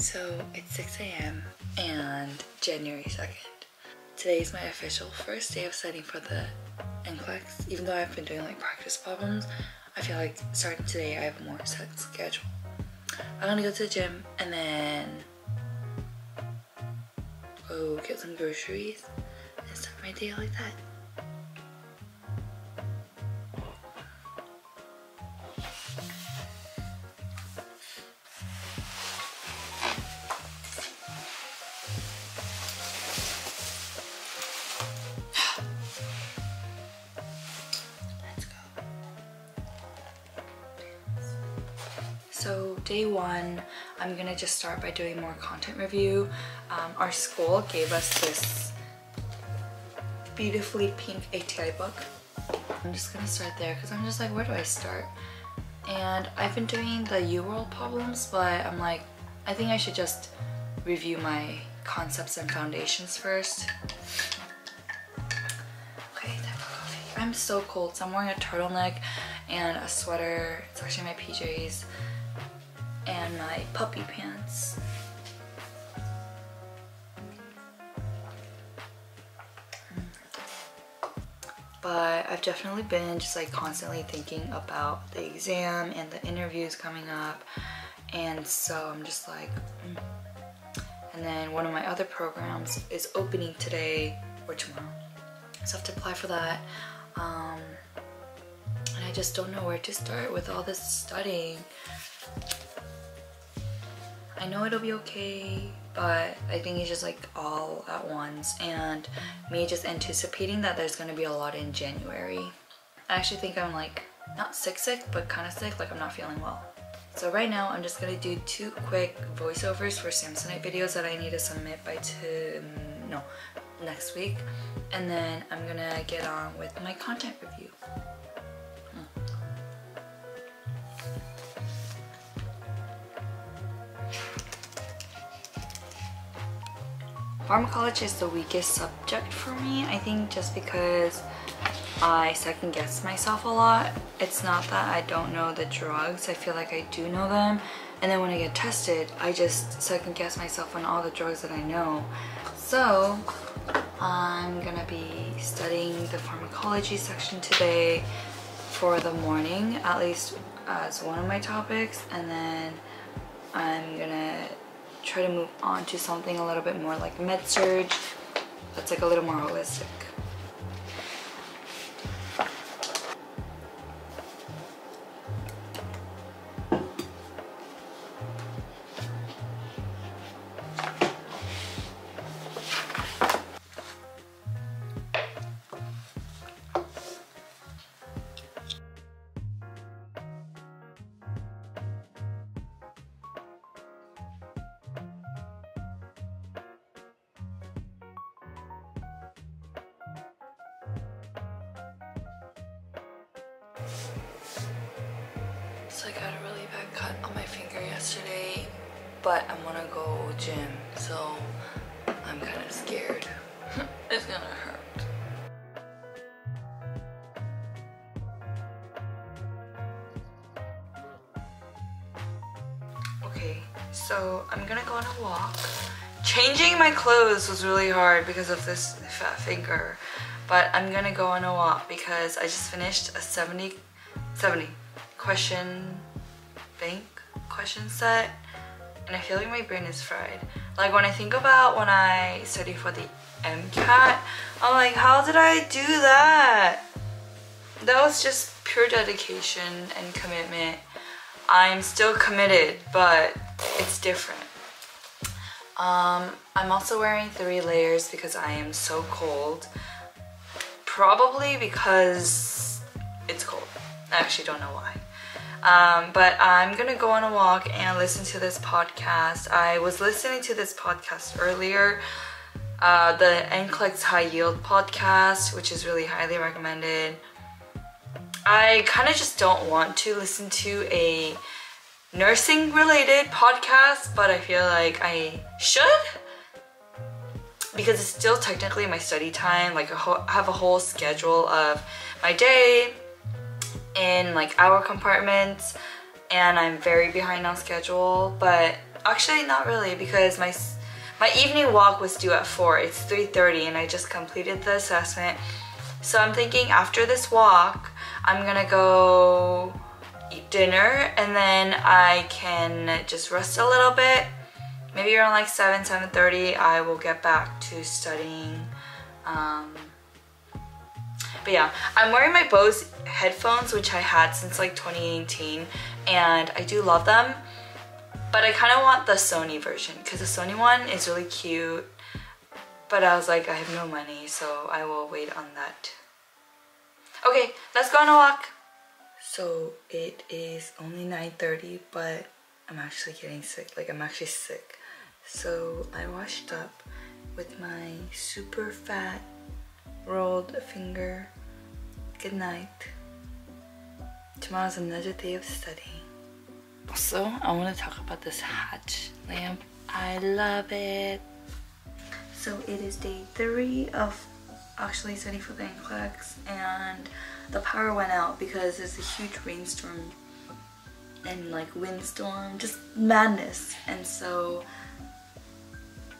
So it's 6 a.m. and January 2nd. Today is my official first day of studying for the NCLEX. Even though I've been doing like practice problems, I feel like starting today I have a more set schedule. I'm gonna go to the gym and then go get some groceries and start my day like that. So day one, I'm gonna just start by doing more content review. Our school gave us this beautifully pink ATI book. I'm just gonna start there because I'm just like, where do I start? And I've been doing the UWorld problems, but I'm like, I think I should just review my concepts and foundations first. Okay, time for coffee. I'm so cold, so I'm wearing a turtleneck and a sweater. It's actually my PJs. And my puppy pants. But I've definitely been just like constantly thinking about the exam and the interviews coming up, and so I'm just like And then one of my other programs is opening today or tomorrow, so I have to apply for that. And I just don't know where to start with all this studying. I know it'll be okay, but I think it's just like all at once, and me just anticipating that there's gonna be a lot in January. I actually think I'm like not sick, but kind of sick, like I'm not feeling well. So right now I'm just gonna do 2 quick voiceovers for Samsonite videos that I need to submit by next week, and then I'm gonna get on with my content review. Pharmacology is the weakest subject for me, I think, just because I second guess myself a lot. It's not that I don't know the drugs, I feel like I do know them, and then when I get tested I just second guess myself on all the drugs that I know. So I'm gonna be studying the pharmacology section today for the morning, at least as one of my topics, and then I'm gonna try to move on to something a little bit more like med-surg that's like a little more holistic. So I got a really bad cut on my finger yesterday, but I'm gonna go gym, so I'm kind of scared. It's gonna hurt. Okay, so I'm gonna go on a walk. Changing my clothes was really hard because of this fat finger, but I'm gonna go on a walk because I just finished a 70 question set, and I feel like my brain is fried. Like when I think about when I studied for the MCAT, I'm like, how did I do that? That was just pure dedication and commitment. I'm still committed, but it's different. I'm also wearing 3 layers because I am so cold. Probably because it's cold. I actually don't know why. But I'm gonna go on a walk and listen to this podcast. I was listening to this podcast earlier, the NCLEX High Yield podcast, which is really highly recommended. I kind of just don't want to listen to a nursing related podcast, but I feel like I should, because it's still technically my study time. Like I have a whole schedule of my day in like hour compartments, and I'm very behind on schedule, but Actually, not really, because my evening walk was due at 4. It's 3:30 and I just completed the assessment. So I'm thinking after this walk, I'm gonna go eat dinner and then I can just rest a little bit. Maybe around like 7:30 I will get back to studying. But yeah, I'm wearing my Bose headphones, which I had since like 2018, and I do love them. But I kind of want the Sony version because the Sony one is really cute. But I was like, I have no money, so I will wait on that. Okay, let's go on a walk. So it is only 9:30, but I'm actually getting sick. Like, I'm actually sick. So I washed up with my super fat rolled finger. Good night. Tomorrow's another day of studying. Also, I want to talk about this hatch lamp. I love it. So it is day 3 of actually studying for the NCLEX, and the power went out because there's a huge rainstorm and like windstorm, just madness. And so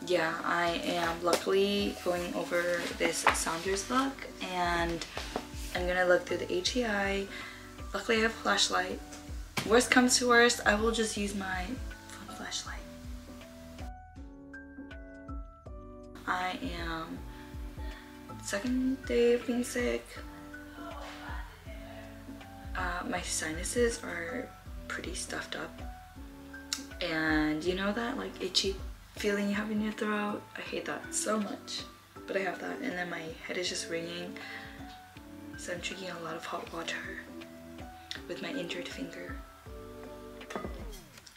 yeah, I am luckily going over this Saunders book and I'm gonna look through the HEI. Luckily I have a flashlight. Worst comes to worst, I will just use my phone flashlight. I am second day of being sick. My sinuses are pretty stuffed up. And you know that like itchy feeling you have in your throat? I hate that so much, but I have that. And then my head is just ringing, so I'm drinking a lot of hot water with my injured finger.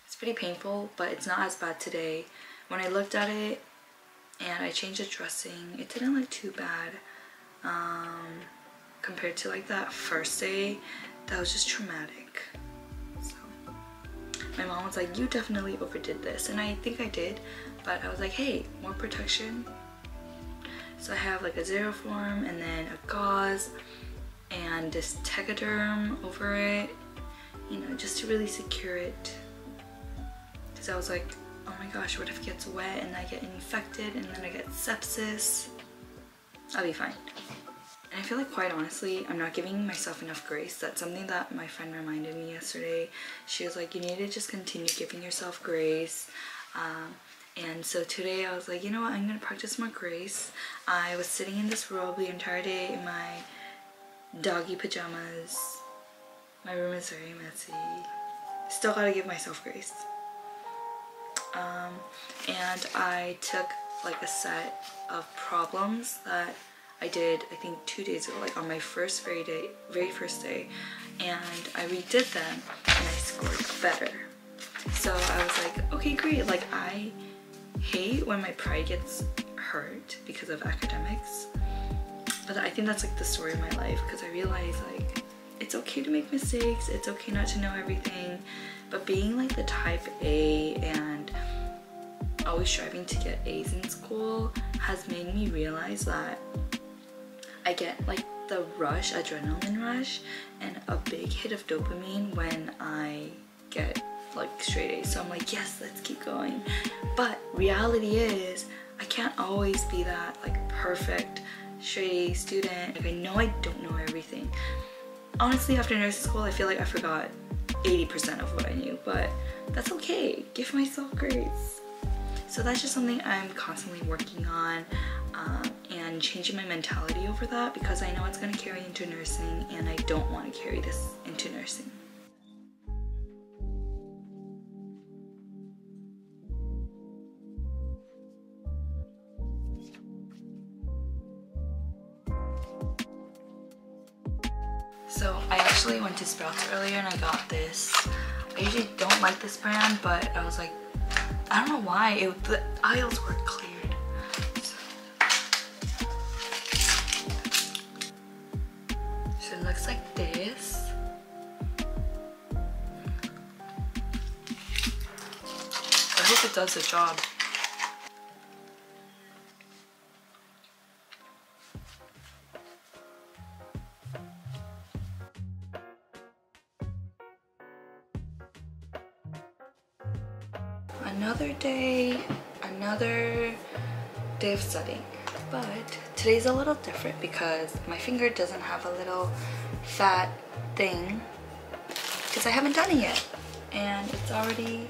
It's pretty painful, but it's not as bad today. When I looked at it and I changed the dressing, it didn't look too bad compared to like that first day. That was just traumatic. So my mom was like, you definitely overdid this, and I think I did, but I was like, hey, more protection. So I have like a Xeroform and then a gauze and this Tegaderm over it, you know, just to really secure it. Because I was like, oh my gosh, what if it gets wet and I get infected and then I get sepsis? I'll be fine. And I feel like, quite honestly, I'm not giving myself enough grace. That's something that my friend reminded me yesterday. She was like, you need to just continue giving yourself grace. And so today I was like, you know what, I'm gonna practice more grace. I was sitting in this robe the entire day in my doggy pajamas. My room is very messy. Still gotta give myself grace. And I took like a set of problems that I did, I think 2 days ago, like on my very first day, and I redid them and I scored better. So I was like, okay, great. Like, I hate when my pride gets hurt because of academics, but I think that's like the story of my life, because I realized like it's okay to make mistakes, it's okay not to know everything, but being like the type A and always striving to get A's in school has made me realize that I get like the rush, adrenaline rush, and a big hit of dopamine when I get like straight A's. So I'm like, yes, let's keep going. But reality is, I can't always be that like perfect straight A student. Like, I know I don't know everything. Honestly, after nursing school, I feel like I forgot 80% of what I knew, but that's okay. Give myself grace. So that's just something I'm constantly working on, and changing my mentality over that, because I know it's going to carry into nursing and I don't want to carry this into nursing. So I actually went to Sprouts earlier and I got this. I usually don't like this brand, but I was like, I don't know why, the aisles were cleared. So it looks like this. I hope it does the job. another day of studying. But today's a little different because my finger doesn't have a little fat thing because I haven't done it yet. And it's already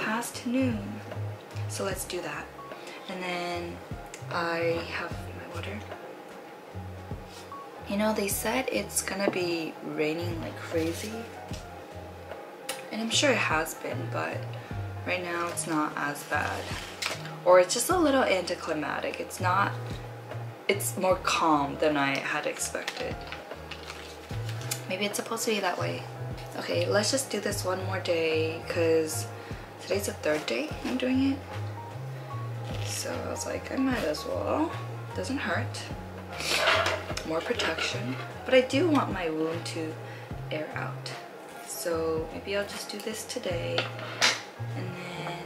past noon. So let's do that. And then I have my water. You know, they said it's gonna be raining like crazy. And I'm sure it has been, but right now it's not as bad. Or it's just a little anticlimactic. It's more calm than I had expected. Maybe it's supposed to be that way. Okay, let's just do this one more day because today's the third day I'm doing it. So I was like, I might as well. Doesn't hurt. More protection. But I do want my wound to air out. So maybe I'll just do this today. And then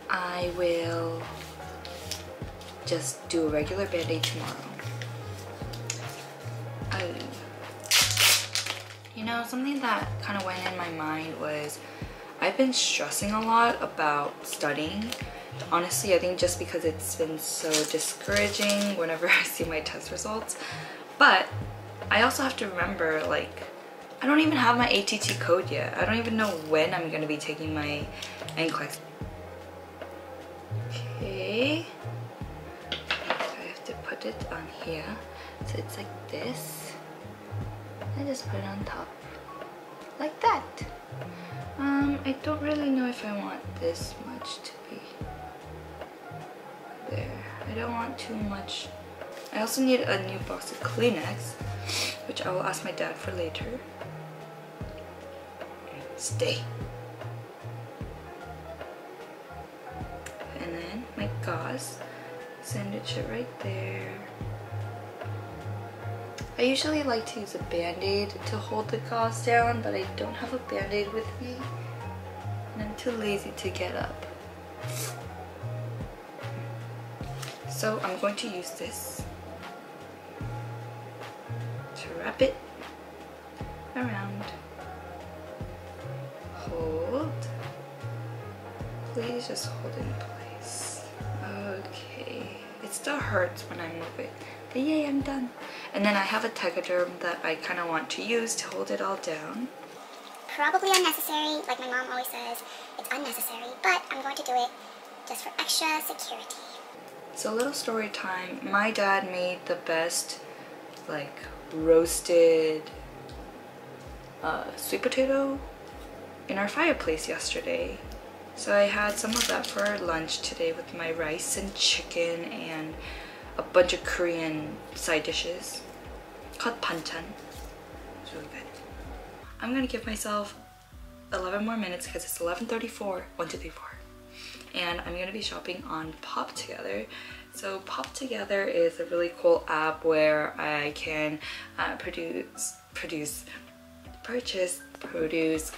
I will just do a regular band-aid tomorrow. You know, something that kind of went in my mind was I've been stressing a lot about studying. Honestly, I think just because it's been so discouraging whenever I see my test results. But I also have to remember, like, I don't even have my ATT code yet. I don't even know when I'm going to be taking my NCLEX. Okay. I have to put it on here. So it's like this. I just put it on top. Like that. I don't really know if I want this much to be there. I don't want too much. I also need a new box of Kleenex, which I will ask my dad for later. Stay. And then my gauze. Sandwich it right there. I usually like to use a band-aid to hold the gauze down, but I don't have a band-aid with me. And I'm too lazy to get up. So I'm going to use this to wrap it around. Hold. Please just hold it in place. Okay. It still hurts when I move it. But yay, I'm done. And then I have a Tegaderm that I kind of want to use to hold it all down. Probably unnecessary, like my mom always says, it's unnecessary, but I'm going to do it just for extra security. So a little story time. My dad made the best, like, roasted sweet potato in our fireplace yesterday. So I had some of that for lunch today with my rice and chicken and a bunch of Korean side dishes called banchan. It's really good. I'm gonna give myself 11 more minutes because it's 11:34. 1, 2, 3, 4. And I'm gonna be shopping on Pop Together. So Pop Together is a really cool app where I can purchase produce,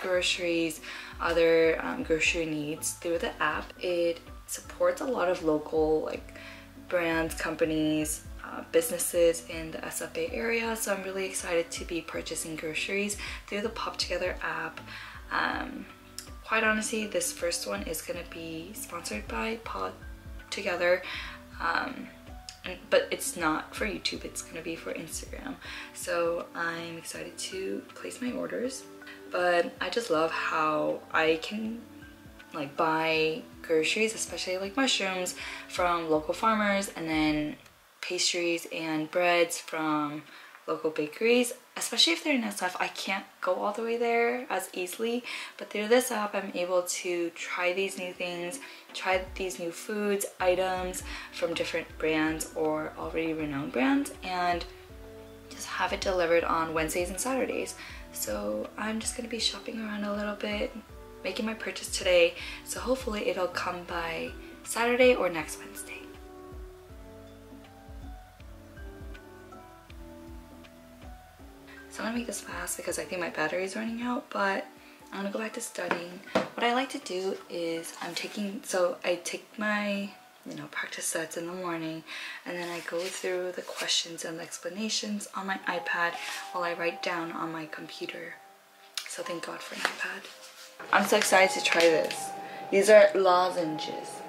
groceries, other grocery needs through the app. It supports a lot of local, like, brands, companies, businesses in the SFA area, so I'm really excited to be purchasing groceries through the Pop Together app. Quite honestly, this first one is going to be sponsored by Pop Together, but it's not for YouTube, it's going to be for Instagram. So I'm excited to place my orders, but I just love how I can, like, buy groceries, especially like mushrooms, from local farmers, and then pastries and breads from local bakeries. Especially if they're in SF, I can't go all the way there as easily, but through this app I'm able to try these new things, try these new foods, items from different brands or already renowned brands, and just have it delivered on Wednesdays and Saturdays. So I'm just gonna be shopping around a little bit, making my purchase today, so hopefully it'll come by Saturday or next Wednesday. So I'm gonna make this fast because I think my battery is running out, but I'm gonna go back to studying. What I like to do is I take my practice sets in the morning, and then I go through the questions and the explanations on my iPad while I write down on my computer. So thank God for an iPad. I'm so excited to try this. These are lozenges.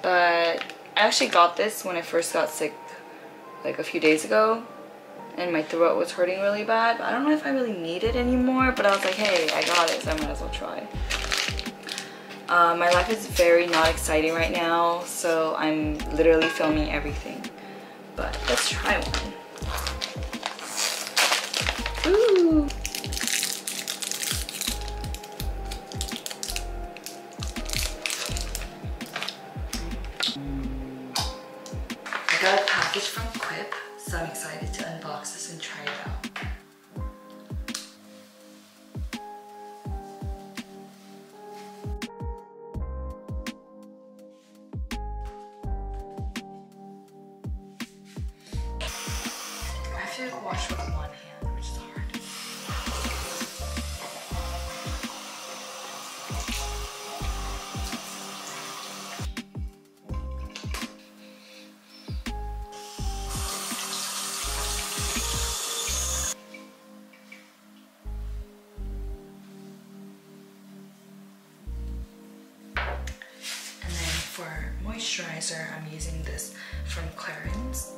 But I actually got this when I first got sick like a few days ago, and my throat was hurting really bad. I don't know if I really need it anymore, but I was like, hey, I got it, so I might as well try. My life is very not exciting right now, so I'm literally filming everything. But let's try one. Ooh. I got a package from Quip, so I'm excited to unbox this and try it out. I have to wash with one hand, which is hard. And then for moisturizer, I'm using this from Clarins.